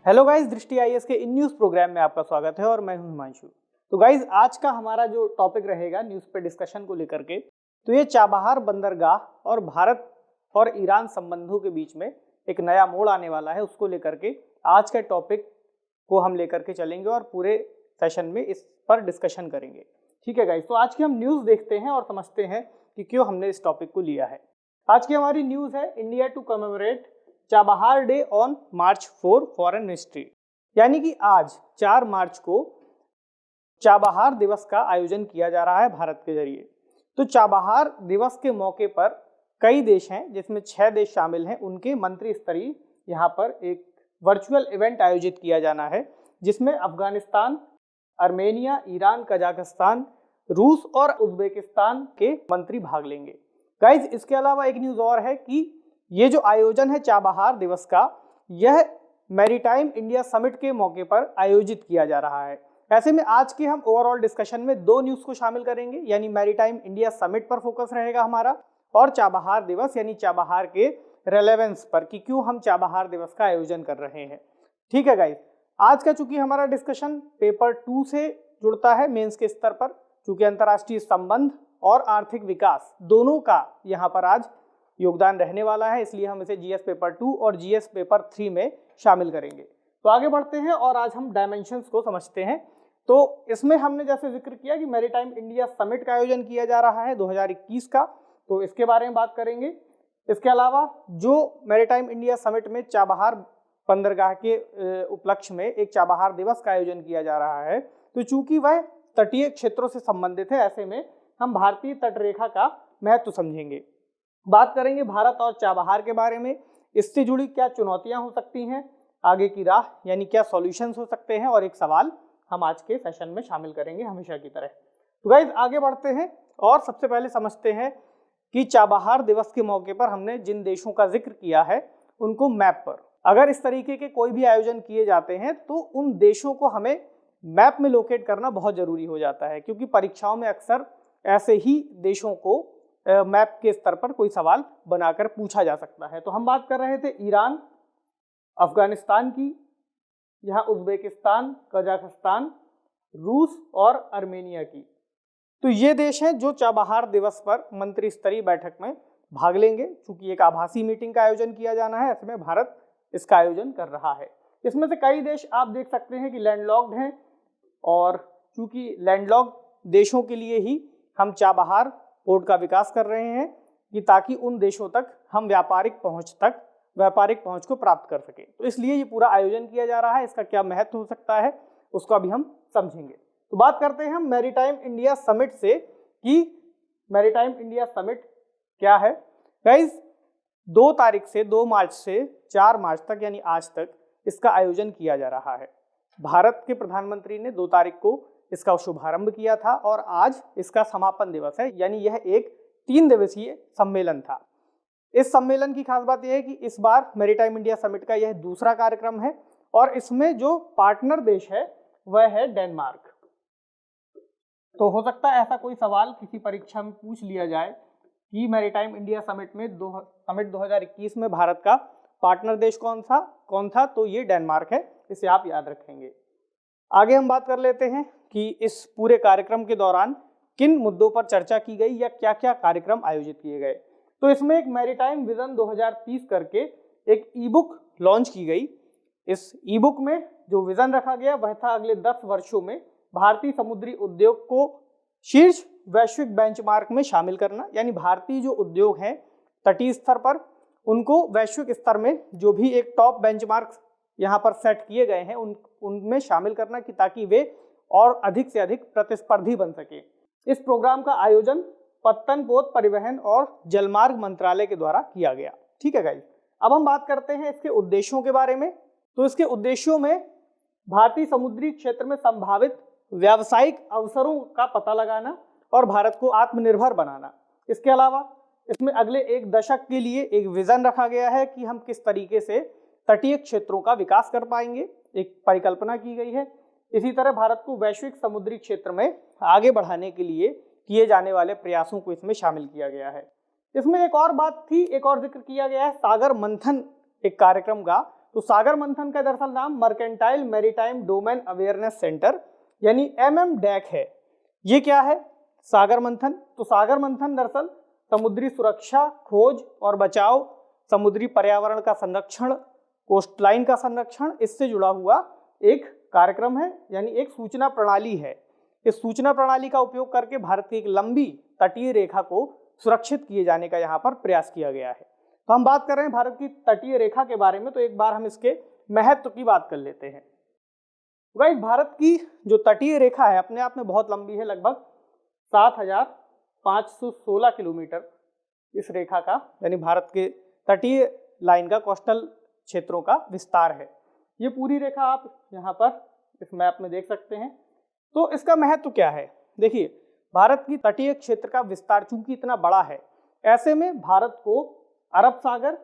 Hello guys, दृष्टि IAS के in news programme में आपका स्वागत है और मैं हूं हिमांशु। तो गाइस, आज का हमारा जो टॉपिक रहेगा न्यूज़ पे डिस्कशन को लेकर के, तो ये चाबहार बंदरगाह और भारत और ईरान संबंधों के बीच में एक नया मोड़ आने वाला है। उसको लेकर के आज के टॉपिक को हम लेकर के चलेंगे और पूरे सेशन में इस पर डिस्कशन करेंगे। ठीक है गाइस, तो आज की हम न्यूज़ देखते हैं और समझते हैं कि क्यों हमने इस टॉपिक को लिया है। आज की हमारी न्यूज़ है India to commemorate Chabahar day on March 4 foreign ministry, यानी कि आज 4 मार्च को चाबहार दिवस का आयोजन किया जा रहा है भारत के जरिए। तो चाबहार दिवस के मौके पर कई देश हैं, जिसमें 6 देश शामिल हैं, उनके मंत्री स्तरीय यहाँ पर एक वर्चुअल इवेंट आयोजित किया जाना है, जिसमें अफगानिस्तान, आर्मेनिया, ईरान, कजाकिस्तान, रूस और उज्बेकिस्तान के मंत्री भाग लेंगे। गाइज, इसके अलावा एक न्यूज़ और है कि ये जो आयोजन है चाबहार दिवस का, यह मैरीटाइम इंडिया समिट के मौके पर आयोजित किया जा रहा है। ऐसे में आज के हम ओवरऑल डिस्कशन में 2 न्यूज़ को शामिल करेंगे, यानी मैरीटाइम इंडिया समिट पर फोकस रहेगा हमारा, और चाबहार दिवस यानी चाबहार के रेलेवेंस पर कि क्यों हम चाबहार दिवस का आयोजन कर रहे हैं। ठीक है गाइज, आज का चूंकि हमारा डिस्कशन पेपर 2 से जुड़ता है मेंस के स्तर पर, चूंकि अंतर्राष्ट्रीय संबंध और आर्थिक विकास दोनों का यहाँ पर आज योगदान रहने वाला है, इसलिए हम इसे जीएस पेपर 2 और जीएस पेपर 3 में शामिल करेंगे। तो आगे बढ़ते हैं और आज हम डायमेंशंस को समझते हैं। तो इसमें हमने जैसे जिक्र किया कि मैरीटाइम इंडिया समिट का आयोजन किया जा रहा है 2021 का, तो इसके बारे में बात करेंगे। इसके अलावा जो मैरीटाइम इंडिया समिट में चाबहार बंदरगाह के उपलक्ष्य में एक चाबहार दिवस का आयोजन किया जा रहा है, तो चूंकि वह तटीय क्षेत्रों से संबंधित है, ऐसे में हम भारतीय तटरेखा का महत्व समझेंगे। बात करेंगे भारत और चाबहार के बारे में, इससे जुड़ी क्या चुनौतियां हो सकती हैं, आगे की राह यानी क्या सॉल्यूशंस हो सकते हैं, और एक सवाल हम आज के सेशन में शामिल करेंगे हमेशा की तरह। तो गाइस, आगे बढ़ते हैं और सबसे पहले समझते हैं कि चाबहार दिवस के मौके पर हमने जिन देशों का जिक्र किया है उनको मैप पर, अगर इस तरीके के कोई भी आयोजन किए जाते हैं तो उन देशों को हमें मैप में लोकेट करना बहुत जरूरी हो जाता है, क्योंकि परीक्षाओं में अक्सर ऐसे ही देशों को मैप के स्तर पर कोई सवाल बनाकर पूछा जा सकता है। तो हम बात कर रहे थे ईरान, अफगानिस्तान की, यहाँ उज्बेकिस्तान, कजाकिस्तान, रूस और आर्मेनिया की। तो ये देश हैं जो चाबहार दिवस पर मंत्री स्तरीय बैठक में भाग लेंगे। चूंकि एक आभासी मीटिंग का आयोजन किया जाना है, ऐसे में भारत इसका आयोजन कर रहा है। इसमें से कई देश आप देख सकते हैं कि लैंडलॉक्ड हैं, और चूंकि लैंडलॉक्ड देशों के लिए ही हम चाबहार पोर्ट का विकास कर रहे हैं कि ताकि उन देशों तक हम व्यापारिक पहुंच को प्राप्त कर सके। तो इसलिए ये पूरा आयोजन किया जा रहा है। इसका क्या महत्व हो सकता है उसको अभी हम समझेंगे। तो बात करते हैं हम मैरीटाइम इंडिया समिट से कि मैरीटाइम इंडिया समिट क्या है। गाइस, 2 तारीख से 2 मार्च से 4 मार्च तक यानी आज तक इसका आयोजन किया जा रहा है। भारत के प्रधानमंत्री ने 2 तारीख को इसका शुभारंभ किया था और आज इसका समापन दिवस है, यानी यह एक 3 दिवसीय सम्मेलन था। इस सम्मेलन की खास बात यह है कि इस बार मैरीटाइम इंडिया समिट का यह दूसरा कार्यक्रम है और इसमें जो पार्टनर देश है वह है डेनमार्क। तो हो सकता है ऐसा कोई सवाल किसी परीक्षा में पूछ लिया जाए कि मैरीटाइम इंडिया समिट में समिट 2021 में भारत का पार्टनर देश कौन था, तो ये डेनमार्क है। इसे आप याद रखेंगे। आगे हम बात कर लेते हैं कि इस पूरे कार्यक्रम के दौरान किन मुद्दों पर चर्चा की गई या क्या क्या कार्यक्रम आयोजित किए गए। तो इसमें एक मैरीटाइम विजन 2030 करके एक ई बुक लॉन्च की गई। इस ई बुक में जो विजन रखा गया वह था अगले 10 वर्षों में भारतीय समुद्री उद्योग को शीर्ष वैश्विक बेंचमार्क में शामिल करना, यानी भारतीय जो उद्योग हैं तटीय स्तर पर उनको वैश्विक स्तर में जो भी एक टॉप बेंचमार्क यहाँ पर सेट किए गए हैं उनमें शामिल करना, कि ताकि वे और अधिक से अधिक प्रतिस्पर्धी बन सके। इस प्रोग्राम का आयोजन पत्तन पोत परिवहन और जलमार्ग मंत्रालय के द्वारा किया गया। ठीक है गाइस, अब हम बात करते हैं इसके उद्देश्यों के बारे में। तो इसके उद्देश्यों में भारतीय समुद्री क्षेत्र में संभावित व्यावसायिक अवसरों का पता लगाना और भारत को आत्मनिर्भर बनाना। इसके अलावा इसमें अगले 1 दशक के लिए एक विजन रखा गया है कि हम किस तरीके से तटीय क्षेत्रों का विकास कर पाएंगे, एक परिकल्पना की गई है। इसी तरह भारत को वैश्विक समुद्री क्षेत्र में आगे बढ़ाने के लिए किए जाने वाले प्रयासों को इसमें शामिल किया गया है। इसमें एक और बात थी, एक और जिक्र किया गया है सागर मंथन एक कार्यक्रम का, तो सागर मंथन का दरअसल नाम mercantile maritime domain awareness centre यानी MMDAC है। ये क्या है सागर मंथन? तो सागर मंथन दरअसल समुद्री सुरक्षा, खोज और बचाव, समुद्री पर्यावरण का संरक्षण, कोस्टलाइन का संरक्षण, इससे जुड़ा हुआ एक कार्यक्रम है, यानी एक सूचना प्रणाली है। इस सूचना प्रणाली का उपयोग करके भारत की एक लंबी तटीय रेखा को सुरक्षित किए जाने का यहाँ पर प्रयास किया गया है। तो हम बात कर रहे हैं भारत की तटीय रेखा के बारे में, तो एक बार हम इसके महत्व की बात कर लेते हैं। गाइस, भारत की जो तटीय रेखा है अपने आप में बहुत लंबी है, लगभग 7,516 किलोमीटर इस रेखा का, यानी भारत के तटीय लाइन का, कोस्टल क्षेत्रों का विस्तार है। ये पूरी रेखा आप यहाँ पर इस मैप में देख सकते हैं। तो इसका महत्व क्या है? देखिए, भारत की तटीय क्षेत्र का विस्तार चूंकि इतना बड़ा है, ऐसे में भारत को अरब सागर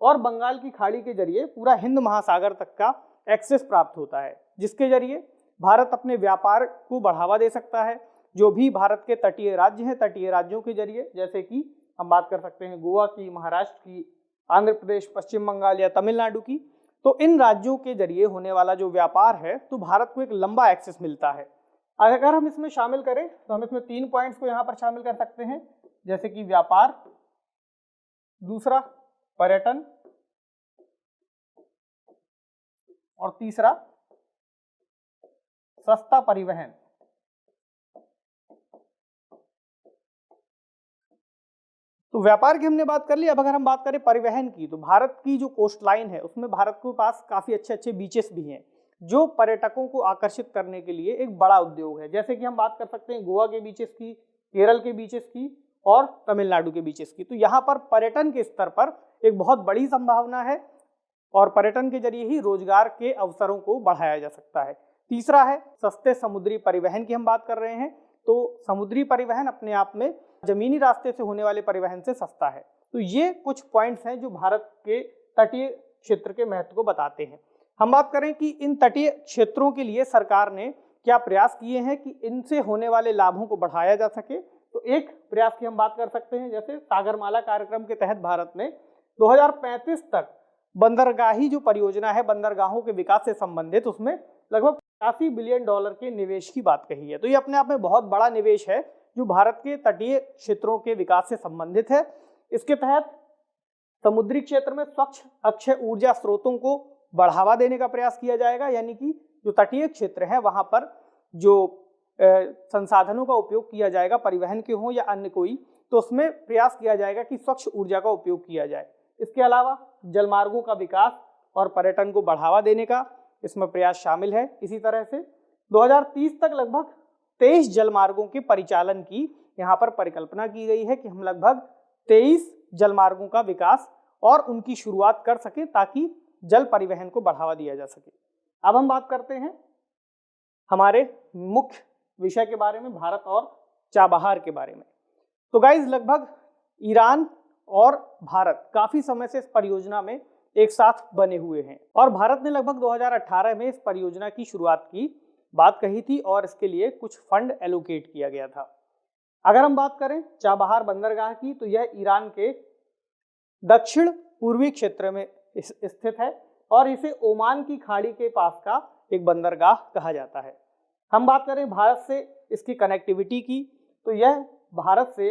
और बंगाल की खाड़ी के जरिए पूरा हिंद महासागर तक का एक्सेस प्राप्त होता है, जिसके जरिए भारत अपने व्यापार को बढ़ावा दे सकता है। जो भी भारत के तटीय राज्य हैं, तटीय राज्यों के जरिए, जैसे कि हम बात कर सकते हैं गोवा की, महाराष्ट्र की, आंध्र प्रदेश, पश्चिम बंगाल या तमिलनाडु की, तो इन राज्यों के जरिए होने वाला जो व्यापार है, तो भारत को एक लंबा एक्सेस मिलता है। अगर हम इसमें शामिल करें तो हम इसमें 3 पॉइंट्स को यहाँ पर शामिल कर सकते हैं, जैसे कि व्यापार, दूसरा पर्यटन और तीसरा सस्ता परिवहन। तो व्यापार की हमने बात कर ली। अब अगर हम बात करें परिवहन की, तो भारत की जो कोस्ट लाइन है उसमें भारत के पास काफी अच्छे अच्छे बीचेस भी हैं, जो पर्यटकों को आकर्षित करने के लिए एक बड़ा उद्योग है। जैसे कि हम बात कर सकते हैं गोवा के बीचेस की, केरल के बीचेस की और तमिलनाडु के बीचेस की। तो यहाँ पर पर्यटन के स्तर पर एक बहुत बड़ी संभावना है और पर्यटन के जरिए ही रोजगार के अवसरों को बढ़ाया जा सकता है। तीसरा है सस्ते समुद्री परिवहन की हम बात कर रहे हैं। तो समुद्री परिवहन अपने आप में जमीनी रास्ते से होने वाले परिवहन से सस्ता है। तो ये कुछ पॉइंट्स हैं जो भारत के तटीय क्षेत्र के महत्व को बताते हैं। हम बात करें कि इन तटीय क्षेत्रों के लिए सरकार ने क्या प्रयास किए हैं कि इनसे होने वाले लाभों को बढ़ाया जा सके। तो एक प्रयास की हम बात कर सकते हैं, जैसे सागरमाला कार्यक्रम के तहत भारत ने 2035 तक बंदरगाही जो परियोजना है, बंदरगाहों के विकास से संबंधित, उसमें लगभग $85 बिलियन के निवेश की बात कही है। तो ये अपने आप में बहुत बड़ा निवेश है जो भारत के तटीय क्षेत्रों के विकास से संबंधित है। इसके तहत समुद्री क्षेत्र में स्वच्छ अक्षय ऊर्जा स्रोतों को बढ़ावा देने का प्रयास किया जाएगा, यानी कि जो तटीय क्षेत्र है वहां पर जो संसाधनों का उपयोग किया जाएगा, परिवहन के हो या अन्य कोई, तो उसमें प्रयास किया जाएगा कि स्वच्छ ऊर्जा का उपयोग किया जाए। इसके अलावा जलमार्गों का विकास और पर्यटन को बढ़ावा देने का इसमें प्रयास शामिल है। इसी तरह से 2030 तक लगभग 23 जलमार्गों के परिचालन की यहाँ पर परिकल्पना की गई है कि हम लगभग 23 जलमार्गों का विकास और उनकी शुरुआत कर सकें ताकि जल परिवहन को बढ़ावा दिया जा सके। अब हम बात करते हैं हमारे मुख्य विषय के बारे में, भारत और चाबहार के बारे में। तो गाइज, लगभग ईरान और भारत काफी समय से इस परियोजना में एक साथ बने हुए हैं और भारत ने लगभग 2018 में इस परियोजना की शुरुआत की बात कही थी और इसके लिए कुछ फंड एलोकेट किया गया था। अगर हम बात करें चाबहार बंदरगाह की, तो यह ईरान के दक्षिण पूर्वी क्षेत्र में स्थित है और इसे ओमान की खाड़ी के पास का एक बंदरगाह कहा जाता है। हम बात करें भारत से इसकी कनेक्टिविटी की, तो यह भारत से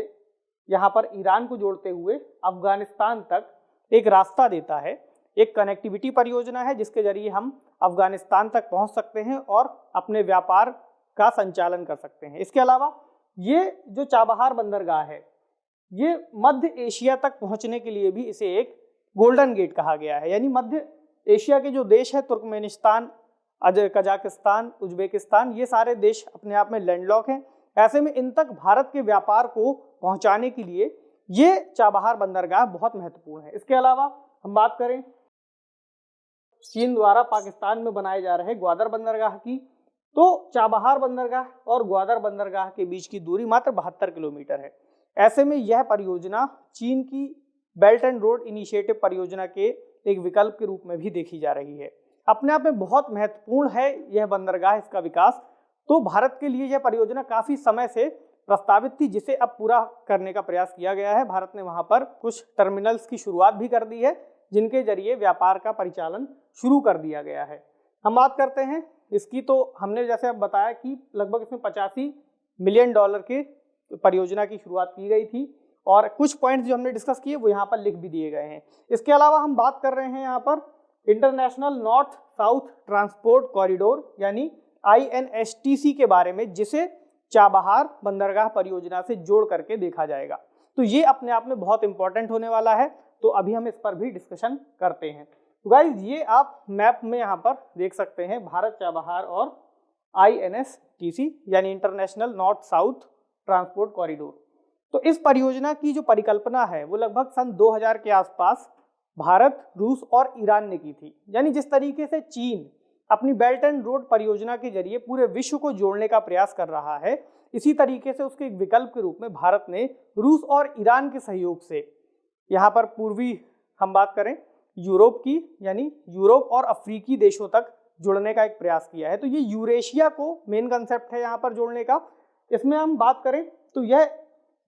यहाँ पर ईरान को जोड़ते हुए अफगानिस्तान तक एक रास्ता देता है। एक कनेक्टिविटी परियोजना है जिसके जरिए हम अफगानिस्तान तक पहुँच सकते हैं और अपने व्यापार का संचालन कर सकते हैं। इसके अलावा ये जो चाबहार बंदरगाह है, ये मध्य एशिया तक पहुँचने के लिए भी इसे एक गोल्डन गेट कहा गया है, यानी मध्य एशिया के जो देश है, तुर्कमेनिस्तान, कजाकिस्तान, उज्बेकिस्तान, ये सारे देश अपने आप में लैंडलॉक हैं। ऐसे में इन तक भारत के व्यापार को पहुंचाने के लिए ये चाबहार बंदरगाह बहुत महत्वपूर्ण है। इसके अलावा हम बात करें चीन द्वारा पाकिस्तान में बनाए जा रहे ग्वादर बंदरगाह की, तो चाबहार बंदरगाह और ग्वादर बंदरगाह के बीच की दूरी मात्र 72 किलोमीटर है। ऐसे में यह परियोजना चीन की बेल्ट एंड रोड इनिशिएटिव परियोजना के एक विकल्प के रूप में भी देखी जा रही है। अपने आप में बहुत महत्वपूर्ण है यह बंदरगाह, इसका विकास। तो भारत के लिए यह परियोजना काफी समय से प्रस्तावित थी, जिसे अब पूरा करने का प्रयास किया गया है। भारत ने वहां पर कुछ टर्मिनल्स की शुरुआत भी कर दी है, जिनके जरिए व्यापार का परिचालन शुरू कर दिया गया है। हम बात करते हैं इसकी, तो हमने जैसे अब बताया कि लगभग इसमें 85 मिलियन डॉलर के परियोजना की शुरुआत की गई थी और कुछ पॉइंट्स जो हमने डिस्कस किए वो यहाँ पर लिख भी दिए गए हैं। इसके अलावा हम बात कर रहे हैं यहाँ पर international north south transport corridor यानी INSTC के बारे में, जिसे चाबहार बंदरगाह परियोजना से जोड़ करके देखा जाएगा। तो ये अपने आप में बहुत इंपॉर्टेंट होने वाला है, तो अभी हम इस पर भी डिस्कशन करते हैं। तो गाइज ये आप मैप में यहाँ पर देख सकते हैं, भारत चाबहार और INSTC यानी international north south transport corridor. तो इस परियोजना की जो परिकल्पना है वो लगभग सन 2000 के आसपास भारत, रूस और ईरान ने की थी। यानी जिस तरीके से चीन अपनी बेल्ट एंड रोड परियोजना के जरिए पूरे विश्व को जोड़ने का प्रयास कर रहा है, इसी तरीके से उसके एक विकल्प के रूप में भारत ने रूस और ईरान के सहयोग से यहाँ पर पूर्वी हम बात करें यूरोप की, यानी यूरोप और अफ्रीकी देशों तक जुड़ने का एक प्रयास किया है। तो ये यूरेशिया को मेन कंसेप्ट है यहाँ पर जोड़ने का। इसमें हम बात करें तो यह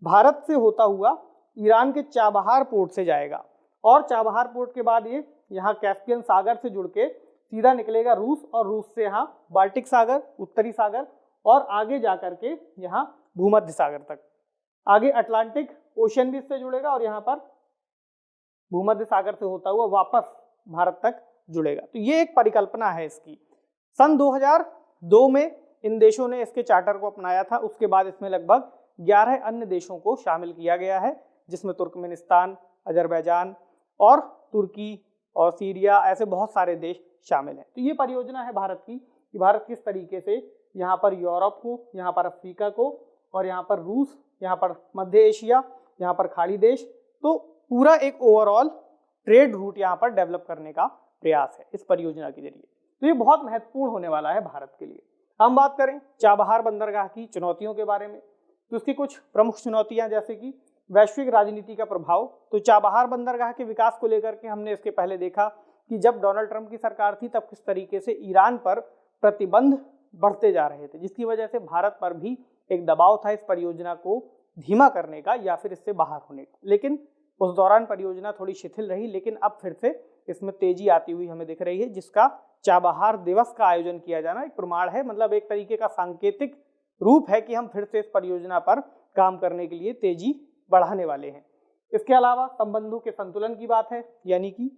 भारत से होता हुआ ईरान के चाबहार पोर्ट से जाएगा और चाबहार पोर्ट के बाद ये यहाँ कैस्पियन सागर से जुड़ के सीधा निकलेगा रूस, और रूस से यहाँ बाल्टिक सागर, उत्तरी सागर और आगे जा करके यहाँ भूमध्य सागर तक, आगे अटलांटिक ओशियन भी इससे जुड़ेगा और यहाँ पर भूमध्य सागर से होता हुआ वापस भारत तक जुड़ेगा। तो ये एक परिकल्पना है इसकी। सन 2002 में इन देशों ने इसके चार्टर को अपनाया था। उसके बाद इसमें लगभग 11 अन्य देशों को शामिल किया गया है, जिसमें तुर्कमेनिस्तान, अजरबैजान और तुर्की और सीरिया, ऐसे बहुत सारे देश शामिल हैं। तो ये परियोजना है भारत की कि भारत किस तरीके से यहाँ पर यूरोप को, यहाँ पर अफ्रीका को और यहाँ पर रूस, यहाँ पर मध्य एशिया, यहाँ पर खाड़ी देश, तो पूरा एक ओवरऑल ट्रेड रूट यहाँ पर डेवलप करने का प्रयास है इस परियोजना के जरिए। तो ये बहुत महत्वपूर्ण होने वाला है भारत के लिए। हम बात करें चाबहार बंदरगाह की चुनौतियों के बारे में, तो इसकी कुछ प्रमुख चुनौतियां जैसे कि वैश्विक राजनीति का प्रभाव। तो चाबहार बंदरगाह के विकास को लेकर के हमने इसके पहले देखा कि जब डोनाल्ड ट्रंप की सरकार थी तब किस तरीके से ईरान पर प्रतिबंध बढ़ते जा रहे थे, जिसकी वजह से भारत पर भी एक दबाव था इस परियोजना को धीमा करने का या फिर इससे बाहर होने का। लेकिन उस दौरान परियोजना थोड़ी शिथिल रही, लेकिन अब फिर से इसमें तेजी आती हुई हमें दिख रही है, जिसका चाबहार दिवस का आयोजन किया जाना एक प्रमाण है, मतलब एक तरीके का सांकेतिक रूप है कि हम फिर से इस परियोजना पर काम करने के लिए तेजी बढ़ाने वाले हैं। इसके अलावा संबंधों के संतुलन की बात है, यानी कि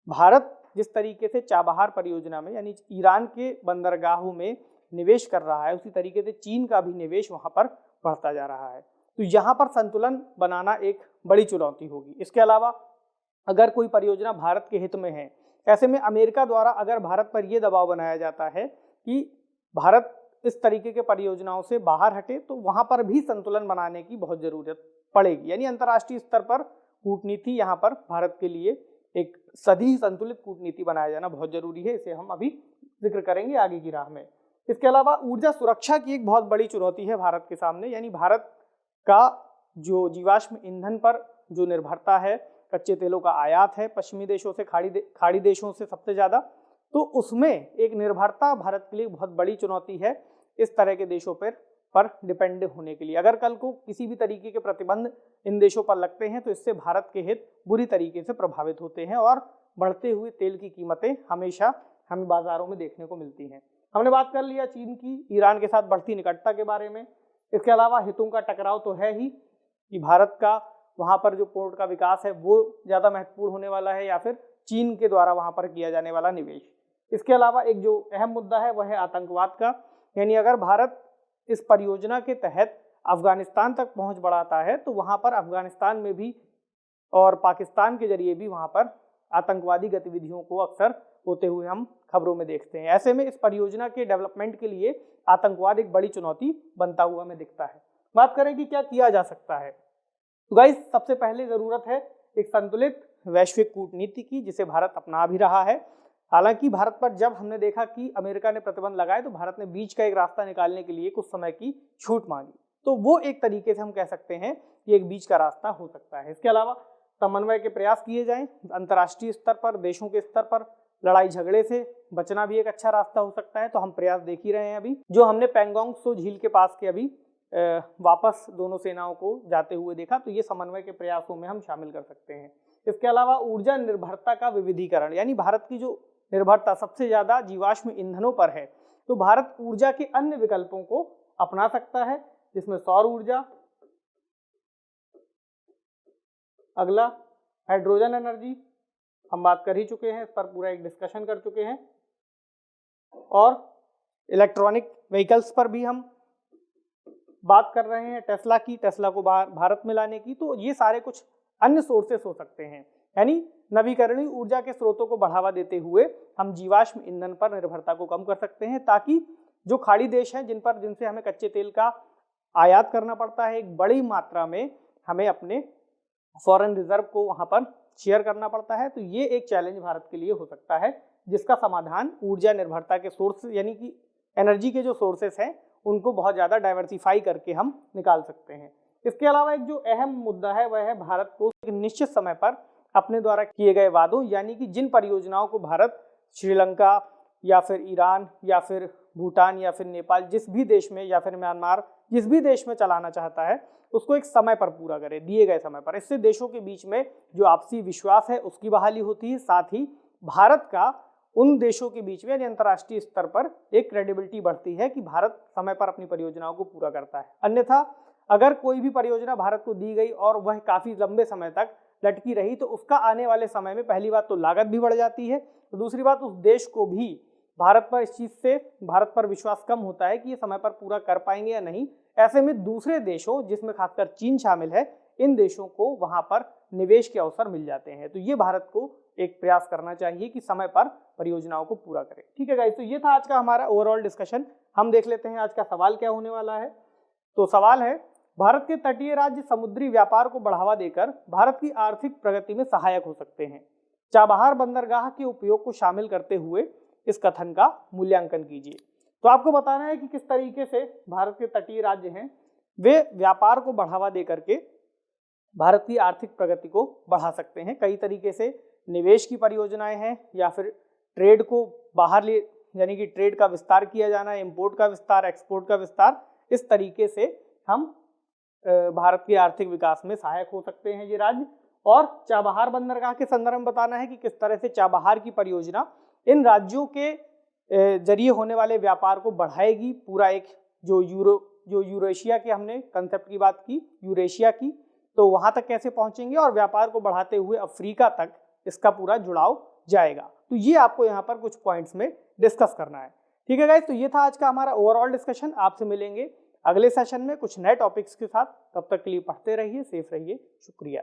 भारत जिस तरीके से चाबहार परियोजना में यानी ईरान के बंदरगाहों में निवेश कर रहा है, उसी तरीके से चीन का भी निवेश वहां पर बढ़ता जा रहा है। तो यहाँ पर संतुलन बनाना एक बड़ी चुनौती होगी। इसके अलावा अगर कोई परियोजना भारत के हित में है, ऐसे में अमेरिका द्वारा अगर भारत पर यह दबाव बनाया जाता है कि भारत इस तरीके के परियोजनाओं से बाहर हटे, तो वहां पर भी संतुलन बनाने की बहुत जरूरत पड़ेगी। यानी अंतर्राष्ट्रीय स्तर पर कूटनीति यहाँ पर भारत के लिए एक सदी संतुलित कूटनीति बनाया जाना बहुत जरूरी है। इसे हम अभी जिक्र करेंगे आगे की राह में। इसके अलावा ऊर्जा सुरक्षा की एक बहुत बड़ी चुनौती है भारत के सामने, यानी भारत का जो जीवाश्म ईंधन पर जो निर्भरता है, कच्चे तेलों का आयात है पश्चिमी देशों से, खाड़ी देशों से सबसे ज़्यादा, तो उसमें एक निर्भरता भारत के लिए बहुत बड़ी चुनौती है इस तरह के देशों पर डिपेंड होने के लिए। अगर कल को किसी भी तरीके के प्रतिबंध इन देशों पर लगते हैं तो इससे भारत के हित बुरी तरीके से प्रभावित होते हैं और बढ़ते हुए तेल की कीमतें हमेशा हमें बाजारों में देखने को मिलती हैं। हमने बात कर लिया चीन की ईरान के साथ बढ़ती निकटता के बारे में। इसके अलावा हितों का टकराव तो है ही कि भारत का वहाँ पर जो पोर्ट का विकास है वो ज़्यादा महत्वपूर्ण होने वाला है या फिर चीन के द्वारा वहाँ पर किया जाने वाला निवेश। इसके अलावा एक जो अहम मुद्दा है वह है आतंकवाद का, यानी अगर भारत इस परियोजना के तहत अफगानिस्तान तक पहुँच बढ़ाता है तो वहाँ पर अफगानिस्तान में भी और पाकिस्तान के जरिए भी वहाँ पर आतंकवादी गतिविधियों को अक्सर होते हुए हम खबरों में देखते हैं। ऐसे में इस परियोजना के डेवलपमेंट के लिए आतंकवाद एक बड़ी चुनौती बनता हुआ हमें दिखता है। बात करें कि क्या किया जा सकता है, तो गाइस सबसे पहले ज़रूरत है एक संतुलित वैश्विक कूटनीति की, जिसे भारत अपना भी रहा है। हालांकि भारत पर जब हमने देखा कि अमेरिका ने प्रतिबंध लगाए तो भारत ने बीच का एक रास्ता निकालने के लिए कुछ समय की छूट मांगी, तो वो एक तरीके से हम कह सकते हैं कि एक बीच का रास्ता हो सकता है। इसके अलावा समन्वय के प्रयास किए जाएं अंतर्राष्ट्रीय स्तर पर, देशों के स्तर पर। लड़ाई झगड़े से बचना भी एक अच्छा रास्ता हो सकता है, तो हम प्रयास देख ही रहे हैं। अभी जो हमने पैंगोंग त्सो झील के पास के अभी वापस दोनों सेनाओं को जाते हुए देखा, तो ये समन्वय के प्रयासों में हम शामिल कर सकते हैं। इसके अलावा ऊर्जा निर्भरता का विविधीकरण, यानी भारत की जो निर्भरता सबसे ज्यादा जीवाश्म ईंधनों पर है, तो भारत ऊर्जा के अन्य विकल्पों को अपना सकता है, जिसमें सौर ऊर्जा, अगला हाइड्रोजन एनर्जी, हम बात कर ही चुके हैं, इस पर पूरा एक डिस्कशन कर चुके हैं, और इलेक्ट्रॉनिक व्हीकल्स पर भी हम बात कर रहे हैं, टेस्ला को भारत में लाने की। तो ये सारे कुछ अन्य सोर्सेस हो सकते हैं, यानी नवीकरणीय ऊर्जा के स्रोतों को बढ़ावा देते हुए हम जीवाश्म ईंधन पर निर्भरता को कम कर सकते हैं, ताकि जो खाड़ी देश हैं जिनसे हमें कच्चे तेल का आयात करना पड़ता है, एक बड़ी मात्रा में हमें अपने फॉरेन रिजर्व को वहां पर शेयर करना पड़ता है। तो ये एक चैलेंज भारत के लिए हो सकता है, जिसका समाधान ऊर्जा निर्भरता के सोर्स यानी कि एनर्जी के जो सोर्सेस हैं उनको बहुत ज़्यादा डाइवर्सिफाई करके हम निकाल सकते हैं। इसके अलावा एक जो अहम मुद्दा है वह है भारत को एक निश्चित समय पर अपने द्वारा किए गए वादों, यानी कि जिन परियोजनाओं को भारत श्रीलंका या फिर ईरान या फिर भूटान या फिर नेपाल, जिस भी देश में, या फिर म्यांमार, जिस भी देश में चलाना चाहता है, उसको एक समय पर पूरा करे, दिए गए समय पर। इससे देशों के बीच में जो आपसी विश्वास है उसकी बहाली होती है, साथ ही भारत का उन देशों के बीच में अंतर्राष्ट्रीय स्तर पर एक क्रेडिबिलिटी बढ़ती है कि भारत समय पर अपनी परियोजनाओं को पूरा करता है। अन्यथा अगर कोई भी परियोजना भारत को दी गई और वह काफी लंबे समय तक लटकी रही, तो उसका आने वाले समय में पहली बात तो लागत भी बढ़ जाती है, तो दूसरी बात उस देश को भी भारत पर इस चीज से भारत पर विश्वास कम होता है कि ये समय पर पूरा कर पाएंगे या नहीं। ऐसे में दूसरे देशों, जिसमें खासकर चीन शामिल है, इन देशों को वहां पर निवेश के अवसर मिल जाते हैं। तो ये भारत को एक प्रयास करना चाहिए कि समय पर परियोजनाओं को पूरा करें। ठीक है गाइस, तो ये था आज का हमारा ओवरऑल डिस्कशन। हम देख लेते हैं आज का सवाल क्या होने वाला है। तो सवाल है, भारत के तटीय राज्य समुद्री व्यापार को बढ़ावा देकर भारत की आर्थिक प्रगति में सहायक हो सकते हैं। चाबहार बंदरगाह के उपयोग को शामिल करते हुए इस कथन का मूल्यांकन कीजिए। तो आपको बताना है कि किस तरीके से भारत के तटीय राज्य हैं वे व्यापार को बढ़ावा देकर के भारत की आर्थिक प्रगति को बढ़ा सकते हैं। कई तरीके से निवेश की परियोजनाएं हैं, या फिर ट्रेड को बाहर ले, यानी कि ट्रेड का विस्तार किया जाना, इंपोर्ट का विस्तार, एक्सपोर्ट का विस्तार, इस तरीके से हम भारत के आर्थिक विकास में सहायक हो सकते हैं ये राज्य। और चाबहार बंदरगाह के संदर्भ में बताना है कि किस तरह से चाबहार की परियोजना इन राज्यों के जरिए होने वाले व्यापार को बढ़ाएगी। पूरा एक जो यूरेशिया के हमने कंसेप्ट की बात की, यूरेशिया की, तो वहां तक कैसे पहुंचेंगे और व्यापार को बढ़ाते हुए अफ्रीका तक इसका पूरा जुड़ाव जाएगा। तो ये आपको यहाँ पर कुछ पॉइंट्स में डिस्कस करना है। ठीक है गाइस, तो ये था आज का हमारा ओवरऑल डिस्कशन। आपसे मिलेंगे अगले सेशन में कुछ नए टॉपिक्स के साथ। तब तक के लिए पढ़ते रहिए, सेफ रहिए, शुक्रिया।